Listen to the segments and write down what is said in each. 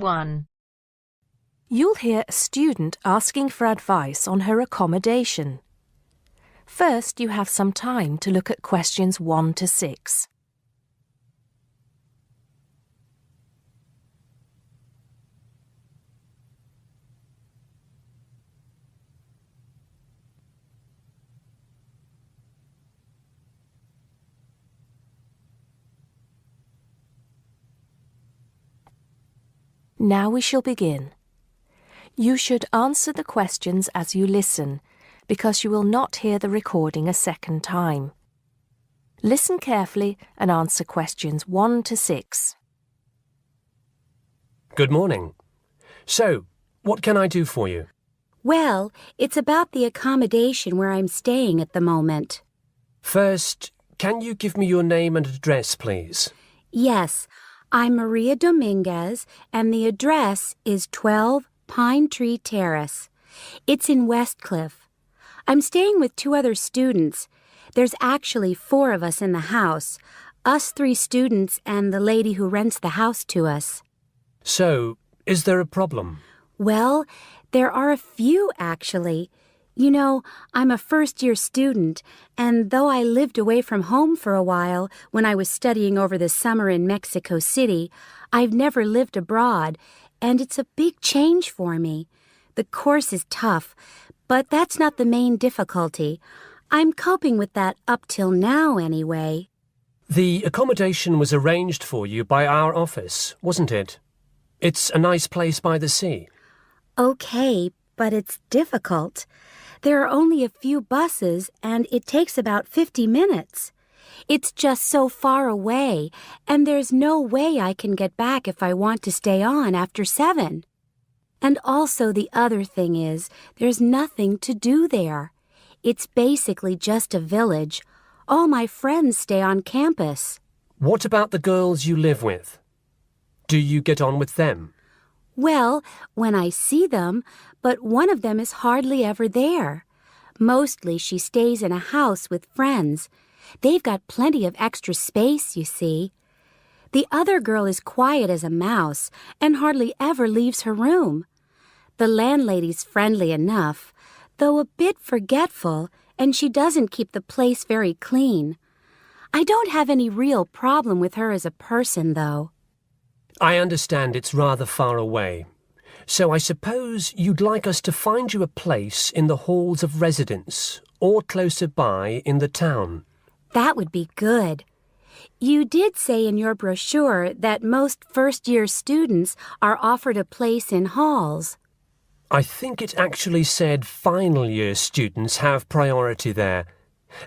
1. You'll hear a student asking for advice on her accommodation. First, you have some time to look at questions 1 to 6. Now we shall begin. You should answer the questions as you listen, because you will not hear the recording a second time. Listen carefully and answer questions 1 to 6. Good morning. So, what can I do for you? Well, it's about the accommodation where I'm staying at the moment. First, can you give me your name and address, please? Yes, I'm Maria Dominguez, and the address is 12 Pine Tree Terrace. It's in Westcliff. I'm staying with 2 other students. There's actually 4 of us in the house, us 3 students and the lady who rents the house to us. So, is there a problem? Well, there are a few, actually. You know, I'm a first-year student, and though I lived away from home for a while when I was studying over the summer in Mexico City, I've never lived abroad, and it's a big change for me. The course is tough, but that's not the main difficulty. I'm coping with that up till now, anyway. The accommodation was arranged for you by our office, wasn't it? It's a nice place by the sea. Okay, but it's difficult. There are only a few buses, and it takes about 50 minutes. It's just so far away, and there's no way I can get back if I want to stay on after 7. And also the other thing is, there's nothing to do there. It's basically just a village. All my friends stay on campus. What about the girls you live with? Do you get on with them? Well, when I see them, but one of them is hardly ever there. Mostly she stays in a house with friends. They've got plenty of extra space, you see. The other girl is quiet as a mouse and hardly ever leaves her room. The landlady's friendly enough, though a bit forgetful, and she doesn't keep the place very clean. I don't have any real problem with her as a person, though. I understand it's rather far away, so I suppose you'd like us to find you a place in the halls of residence or closer by in the town. That would be good. You did say in your brochure that most first-year students are offered a place in halls. I think it actually said final-year students have priority there.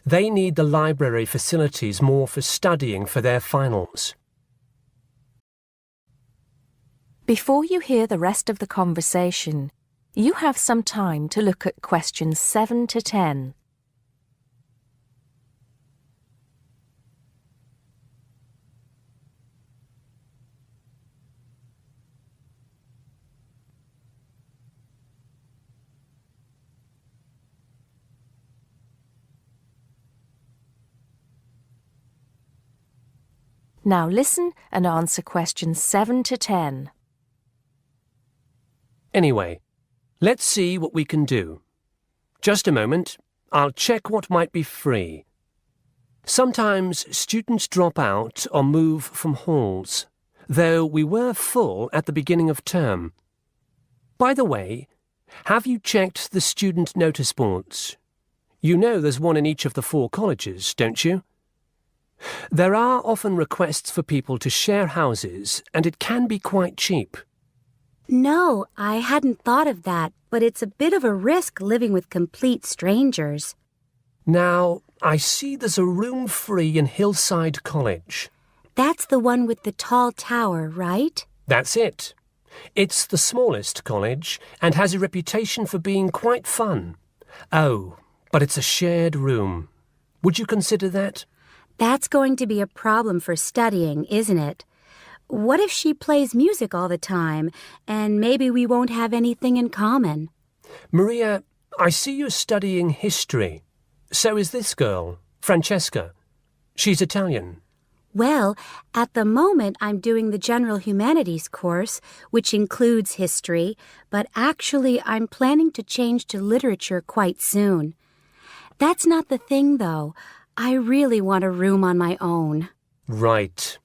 They need the library facilities more for studying for their finals. Before you hear the rest of the conversation, you have some time to look at questions 7 to 10. Now listen and answer questions 7 to 10. Anyway, let's see what we can do. Just a moment, I'll check what might be free. Sometimes students drop out or move from halls, though we were full at the beginning of term. By the way, have you checked the student notice boards? You know there's one in each of the 4 colleges, don't you? There are often requests for people to share houses, and it can be quite cheap. No, I hadn't thought of that, but it's a bit of a risk living with complete strangers. Now, I see there's a room free in Hillside College. That's the one with the tall tower, right? That's it. It's the smallest college and has a reputation for being quite fun. Oh, but it's a shared room. Would you consider that? That's going to be a problem for studying, isn't it? What if she plays music all the time, and maybe we won't have anything in common? Maria, I see you're studying history. So is this girl, Francesca. She's Italian. Well, at the moment I'm doing the General Humanities course, which includes history, but actually I'm planning to change to literature quite soon. That's not the thing, though. I really want a room on my own. Right.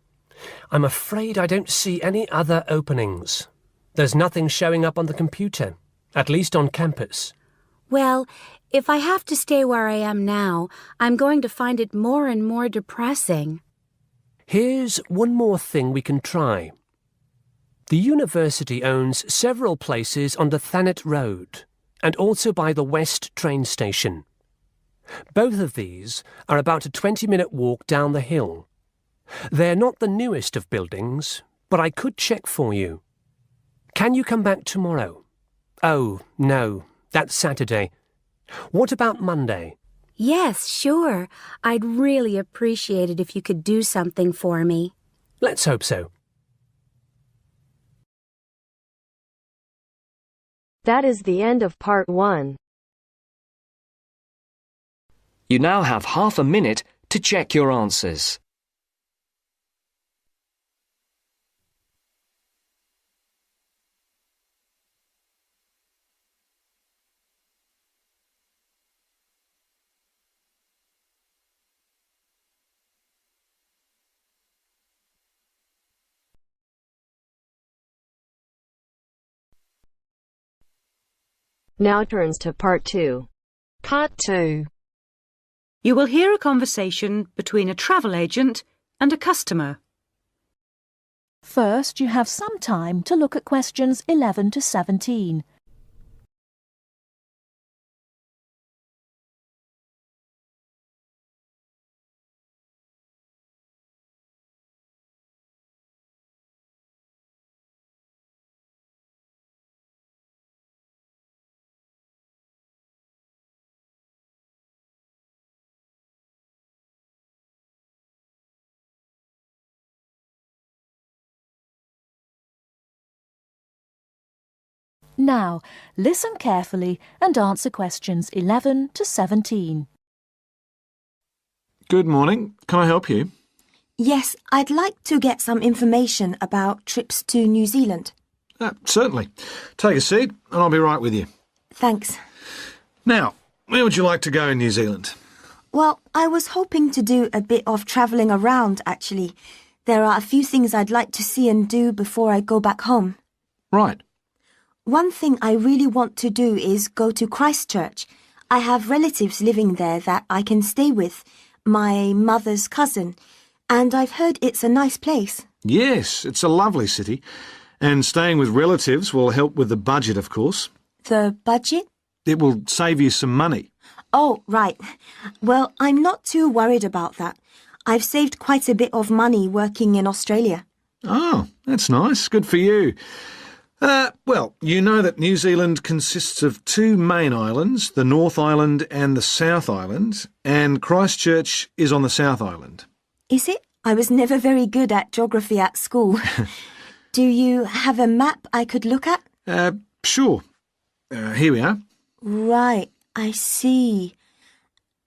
I'm afraid I don't see any other openings. There's nothing showing up on the computer, at least on campus. Well, if I have to stay where I am now, I'm going to find it more and more depressing. Here's one more thing we can try. The university owns several places on the Thanet Road and also by the West train station. Both of these are about a 20-minute walk down the hill. They're not the newest of buildings, but I could check for you. Can you come back tomorrow? Oh, no, that's Saturday. What about Monday? Yes, sure. I'd really appreciate it if you could do something for me. Let's hope so. That is the end of part 1. You now have half a minute to check your answers. Now turns to part 2. Part 2. You will hear a conversation between a travel agent and a customer. First, you have some time to look at questions 11 to 17. Now, listen carefully and answer questions 11 to 17. Good morning. Can I help you? Yes, I'd like to get some information about trips to New Zealand. Certainly. Take a seat and I'll be right with you. Thanks. Now, where would you like to go in New Zealand? Well, I was hoping to do a bit of travelling around, actually. There are a few things I'd like to see and do before I go back home. Right. One thing I really want to do is go to Christchurch. I have relatives living there that I can stay with, my mother's cousin, and I've heard it's a nice place. Yes, it's a lovely city. And staying with relatives will help with the budget, of course. The budget? It will save you some money. Oh, right. Well, I'm not too worried about that. I've saved quite a bit of money working in Australia. Oh, that's nice. Good for you. Well, you know that New Zealand consists of 2 main islands, the North Island and the South Island, and Christchurch is on the South Island. Is it? I was never very good at geography at school. Do you have a map I could look at? Sure. Here we are. Right, I see.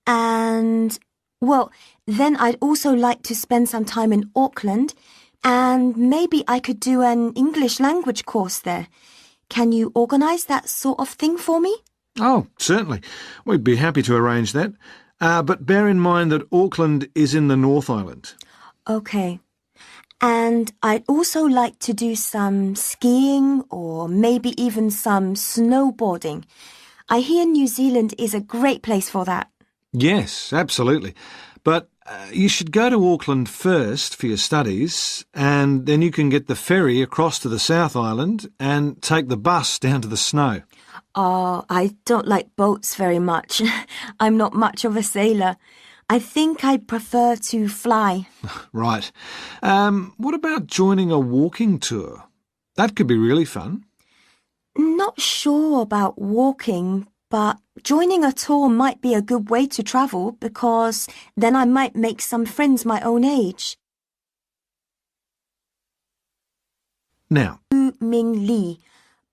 And, well, then I'd also like to spend some time in Auckland, and maybe I could do an English language course there. Can you organise that sort of thing for me? Oh, certainly. We'd be happy to arrange that. But bear in mind that Auckland is in the North Island. OK. And I'd also like to do some skiing or maybe even some snowboarding. I hear New Zealand is a great place for that. Yes, absolutely. But you should go to Auckland first for your studies, and then you can get the ferry across to the South Island and take the bus down to the snow. Oh, I don't like boats very much. I'm not much of a sailor. I think I'd prefer to fly. Right. What about joining a walking tour? That could be really fun. Not sure about walking, but joining a tour might be a good way to travel because then I might make some friends my own age. Now. Su Ming Lee,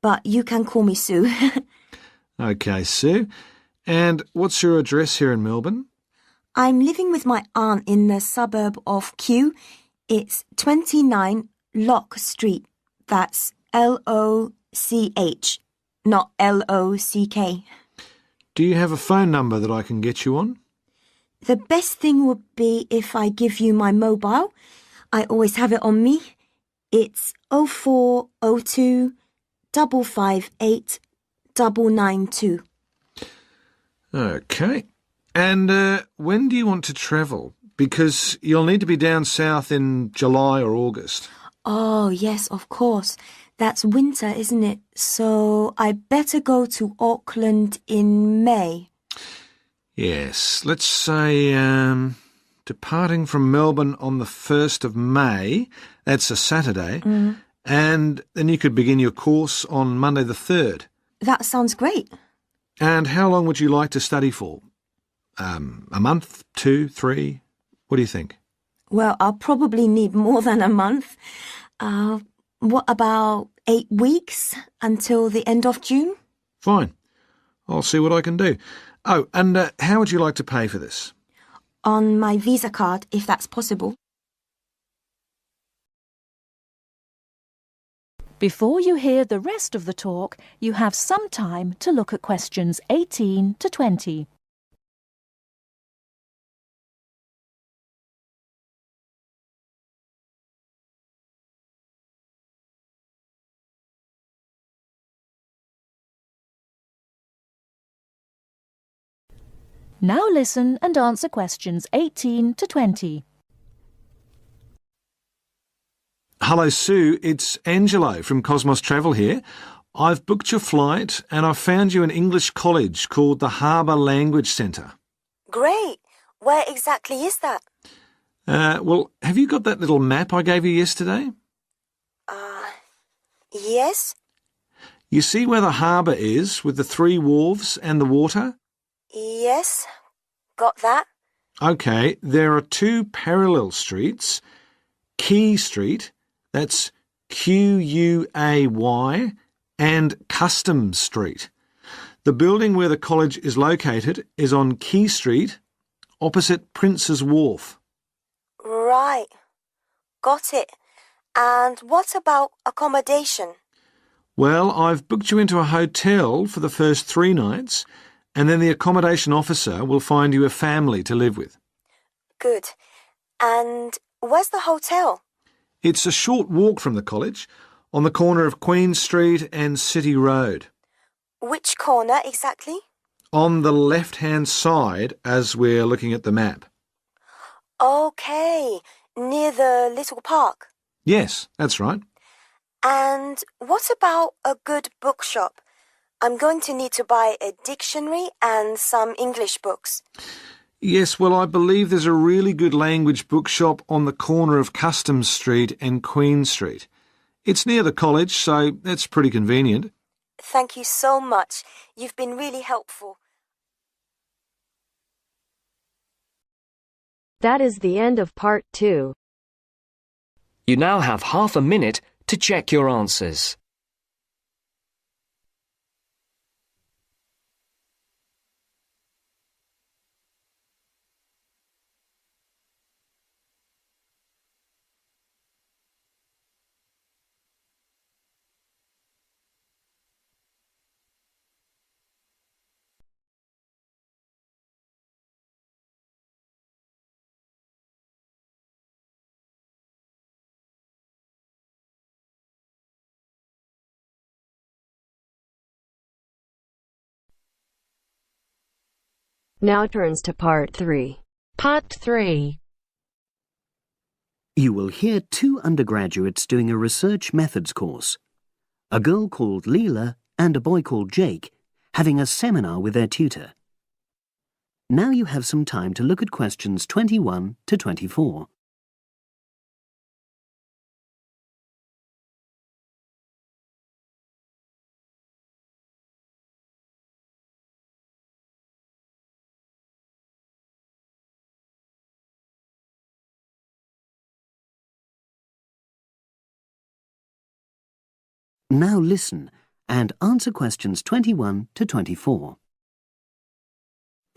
but you can call me Sue. OK, Sue. And what's your address here in Melbourne? I'm living with my aunt in the suburb of Kew. It's 29 Lock Street. That's L-O-C-H, not L-O-C-K. Do you have a phone number that I can get you on? The best thing would be if I give you my mobile. I always have it on me. It's 0402 558 992. OK. And when do you want to travel? Because you'll need to be down south in July or August. Oh, yes, of course. That's winter, isn't it? So I better go to Auckland in May. Yes, let's say departing from Melbourne on the 1st of May, that's a Saturday, and then you could begin your course on Monday the 3rd. That sounds great. And how long would you like to study for? A month, 2, 3? What do you think? Well, I'll probably need more than a month. What about 8 weeks until the end of June? Fine. I'll see what I can do. Oh, and how would you like to pay for this? On my Visa card, if that's possible. Before you hear the rest of the talk, you have some time to look at questions 18 to 20. Now listen and answer questions 18 to 20. Hello, Sue. It's Angelo from Cosmos Travel here. I've booked your flight and I've found you an English college called the Harbour Language Centre. Great. Where exactly is that? Well, have you got that little map I gave you yesterday? Yes? You see where the harbour is with the 3 wharves and the water? Yes. Got that? OK, there are 2 parallel streets. Quay Street, that's Q-U-A-Y, and Customs Street. The building where the college is located is on Quay Street, opposite Prince's Wharf. Right. Got it. And what about accommodation? Well, I've booked you into a hotel for the first 3 nights, and then the accommodation officer will find you a family to live with. Good. And where's the hotel? It's a short walk from the college, on the corner of Queen Street and City Road. Which corner exactly? On the left-hand side as we're looking at the map. OK. Near the little park. Yes, that's right. And what about a good bookshop? I'm going to need to buy a dictionary and some English books. Yes, well, I believe there's a really good language bookshop on the corner of Customs Street and Queen Street. It's near the college, so that's pretty convenient. Thank you so much. You've been really helpful. That is the end of part 2. You now have half a minute to check your answers. Now turns to part 3. Part 3. You will hear 2 undergraduates doing a research methods course. A girl called Leela and a boy called Jake having a seminar with their tutor. Now you have some time to look at questions 21 to 24. Now listen and answer questions 21 to 24.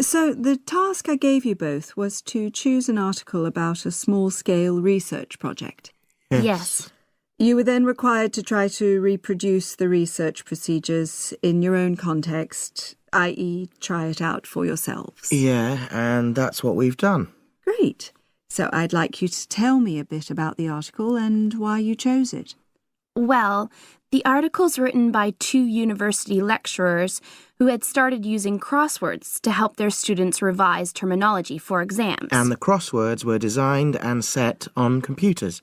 So the task I gave you both was to choose an article about a small-scale research project. Yes. You were then required to try to reproduce the research procedures in your own context, i.e. try it out for yourselves. Yeah, and that's what we've done. Great. So I'd like you to tell me a bit about the article and why you chose it. Well, the article's written by 2 university lecturers who had started using crosswords to help their students revise terminology for exams. And the crosswords were designed and set on computers.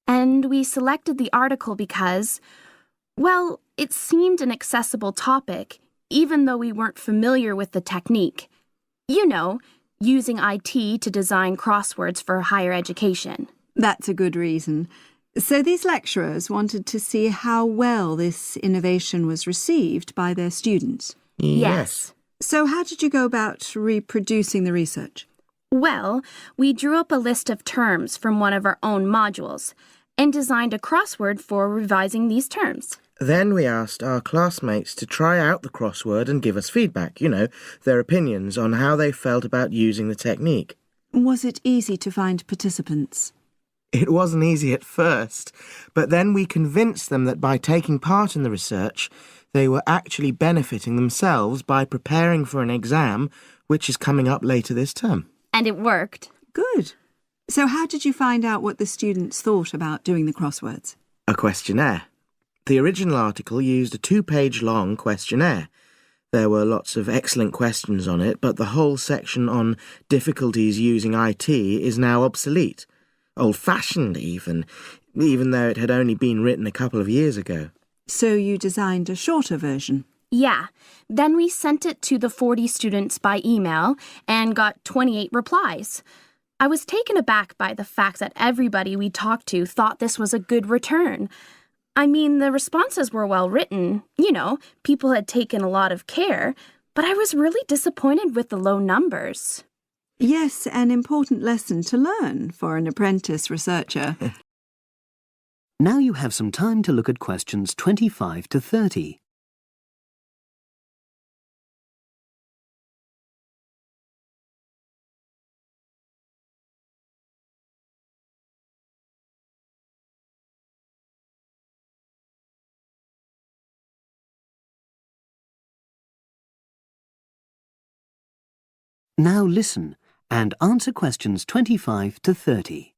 And we selected the article because, well, it seemed an accessible topic, even though we weren't familiar with the technique. You know, using IT to design crosswords for higher education. That's a good reason. So these lecturers wanted to see how well this innovation was received by their students. Yes. So how did you go about reproducing the research? Well, we drew up a list of terms from one of our own modules and designed a crossword for revising these terms. Then we asked our classmates to try out the crossword and give us feedback, their opinions on how they felt about using the technique. Was it easy to find participants? It wasn't easy at first, but then we convinced them that by taking part in the research, they were actually benefiting themselves by preparing for an exam, which is coming up later this term. And it worked. Good. So how did you find out what the students thought about doing the crosswords? A questionnaire. The original article used a 2-page long questionnaire. There were lots of excellent questions on it, but the whole section on difficulties using IT is now obsolete. Old-fashioned even though it had only been written a couple of years ago. So you designed a shorter version? Yeah. Then we sent it to the 40 students by email and got 28 replies. I was taken aback by the fact that everybody we talked to thought this was a good return. I mean, the responses were well written. People had taken a lot of care, but I was really disappointed with the low numbers. Yes, an important lesson to learn for an apprentice researcher. Now you have some time to look at questions 25 to 30. Now listen and answer questions 25 to 30.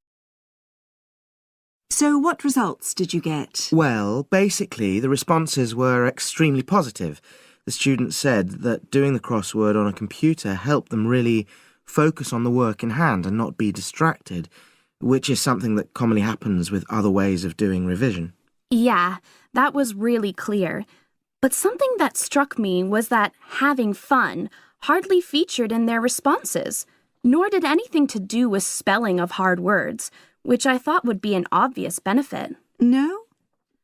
So what results did you get? Well, basically, the responses were extremely positive. The students said that doing the crossword on a computer helped them really focus on the work in hand and not be distracted, which is something that commonly happens with other ways of doing revision. Yeah, that was really clear. But something that struck me was that having fun hardly featured in their responses, nor did anything to do with spelling of hard words, which I thought would be an obvious benefit. No?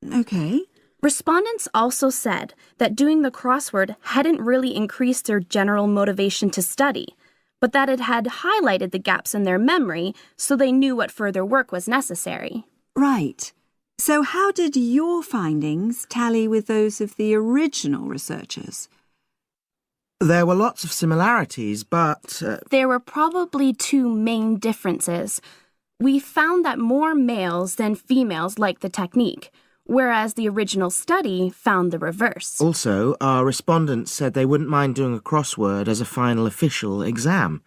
Okay. Respondents also said that doing the crossword hadn't really increased their general motivation to study, but that it had highlighted the gaps in their memory so they knew what further work was necessary. Right. So how did your findings tally with those of the original researchers? There were lots of similarities, but... There were probably 2 main differences. We found that more males than females liked the technique, whereas the original study found the reverse. Also, our respondents said they wouldn't mind doing a crossword as a final official exam,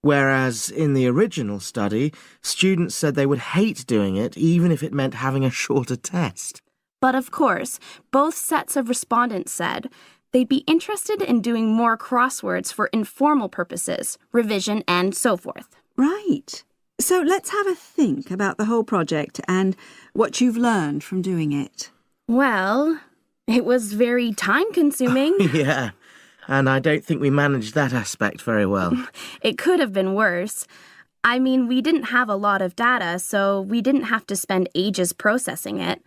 whereas in the original study, students said they would hate doing it even if it meant having a shorter test. But of course, both sets of respondents said they'd be interested in doing more crosswords for informal purposes, revision, and so forth. Right. So let's have a think about the whole project and what you've learned from doing it. Well, it was very time-consuming. Yeah, and I don't think we managed that aspect very well. It could have been worse. I mean, we didn't have a lot of data, so we didn't have to spend ages processing it.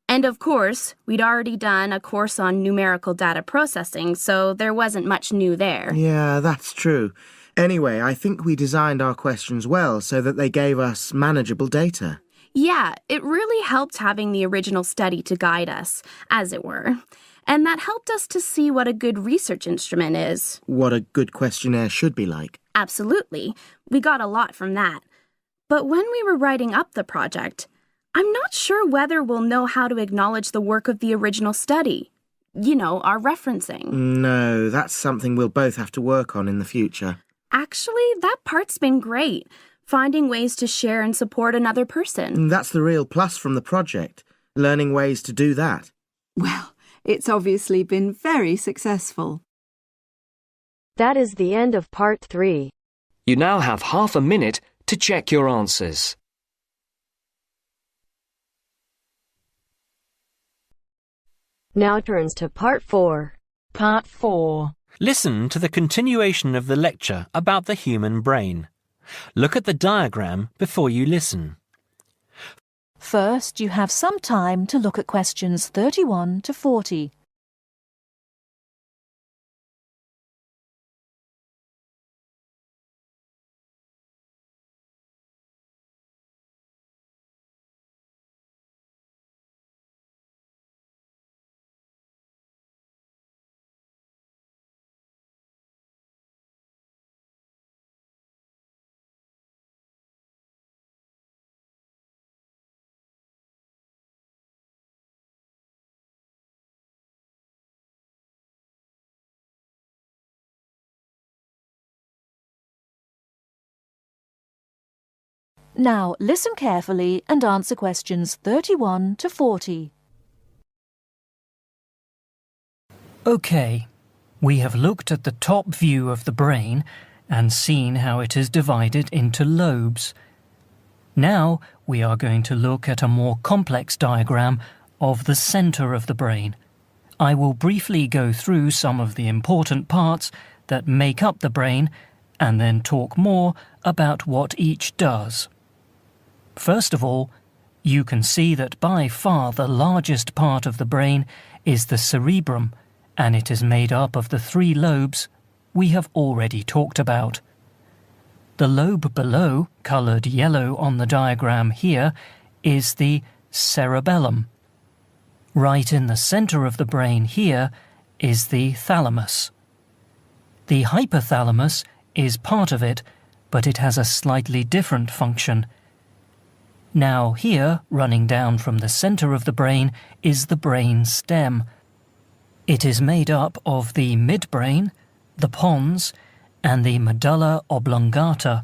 And of course, we'd already done a course on numerical data processing, so there wasn't much new there. Yeah, that's true. Anyway, I think we designed our questions well so that they gave us manageable data. Yeah, it really helped having the original study to guide us, as it were. and that helped us to see what a good research instrument is. What a good questionnaire should be like. Absolutely. We got a lot from that. But when we were writing up the project, I'm not sure whether we'll know how to acknowledge the work of the original study. You know, our referencing. No, that's something we'll both have to work on in the future. Actually, that part's been great. Finding ways to share and support another person. That's the real plus from the project. Learning ways to do that. Well, it's obviously been very successful. That is the end of part 3. You now have half a minute to check your answers. Now turns to part 4. Part 4. Listen to the continuation of the lecture about the human brain. Look at the diagram before you listen. First, you have some time to look at questions 31 to 40. Now listen carefully and answer questions 31 to 40. OK, we have looked at the top view of the brain and seen how it is divided into lobes. Now we are going to look at a more complex diagram of the centre of the brain. I will briefly go through some of the important parts that make up the brain and then talk more about what each does. First of all, you can see that by far the largest part of the brain is the cerebrum, and it is made up of the 3 lobes we have already talked about. The lobe below, coloured yellow on the diagram here, is the cerebellum. Right in the centre of the brain here is the thalamus. The hypothalamus is part of it, but it has a slightly different function. Now here, running down from the centre of the brain, is the brain stem. It is made up of the midbrain, the pons, and the medulla oblongata,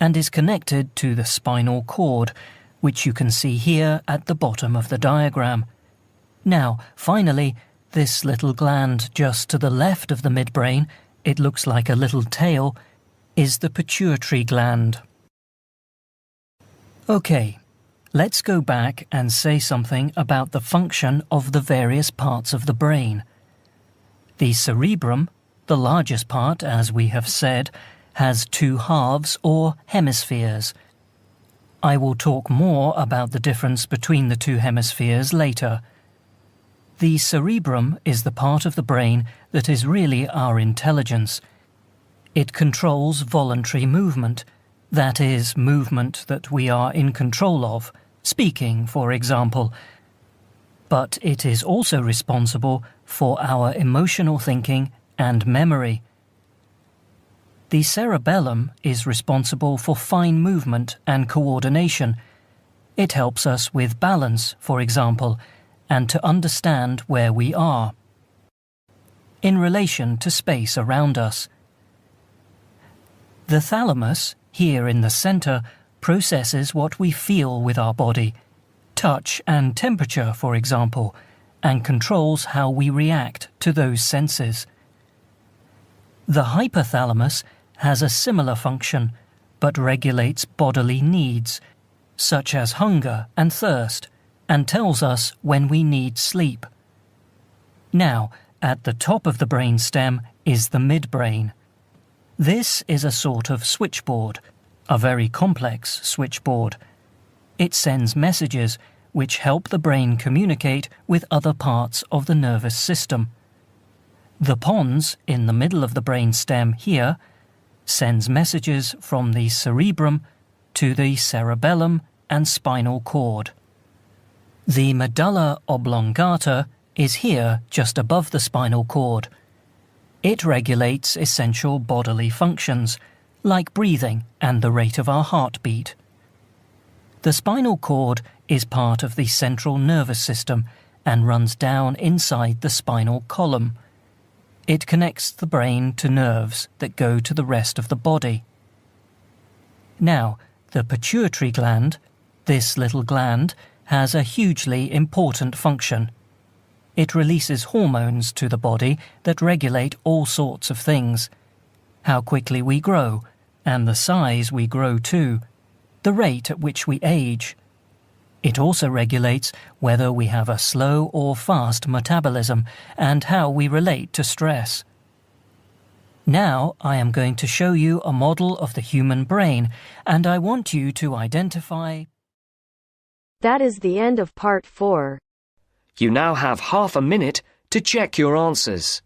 and is connected to the spinal cord, which you can see here at the bottom of the diagram. Now, finally, this little gland just to the left of the midbrain, it looks like a little tail, is the pituitary gland. OK, let's go back and say something about the function of the various parts of the brain. The cerebrum, the largest part, as we have said, has 2 halves or hemispheres. I will talk more about the difference between the 2 hemispheres later. The cerebrum is the part of the brain that is really our intelligence. It controls voluntary movement, that is, movement that we are in control of, speaking, for example. But it is also responsible for our emotional thinking and memory. The cerebellum is responsible for fine movement and coordination. It helps us with balance, for example, and to understand where we are in relation to space around us. The thalamus, here in the centre, processes what we feel with our body, touch and temperature, for example, and controls how we react to those senses. The hypothalamus has a similar function, but regulates bodily needs, such as hunger and thirst, and tells us when we need sleep. Now, at the top of the brainstem is the midbrain. This is a sort of switchboard, a very complex switchboard. It sends messages which help the brain communicate with other parts of the nervous system. The pons, in the middle of the brainstem here, sends messages from the cerebrum to the cerebellum and spinal cord. The medulla oblongata is here just above the spinal cord. It regulates essential bodily functions, like breathing and the rate of our heartbeat. The spinal cord is part of the central nervous system and runs down inside the spinal column. It connects the brain to nerves that go to the rest of the body. Now, the pituitary gland, this little gland, has a hugely important function. It releases hormones to the body that regulate all sorts of things. How quickly we grow, and the size we grow to, the rate at which we age. It also regulates whether we have a slow or fast metabolism and how we relate to stress. Now I am going to show you a model of the human brain, and I want you to identify. That is the end of part 4. You now have half a minute to check your answers.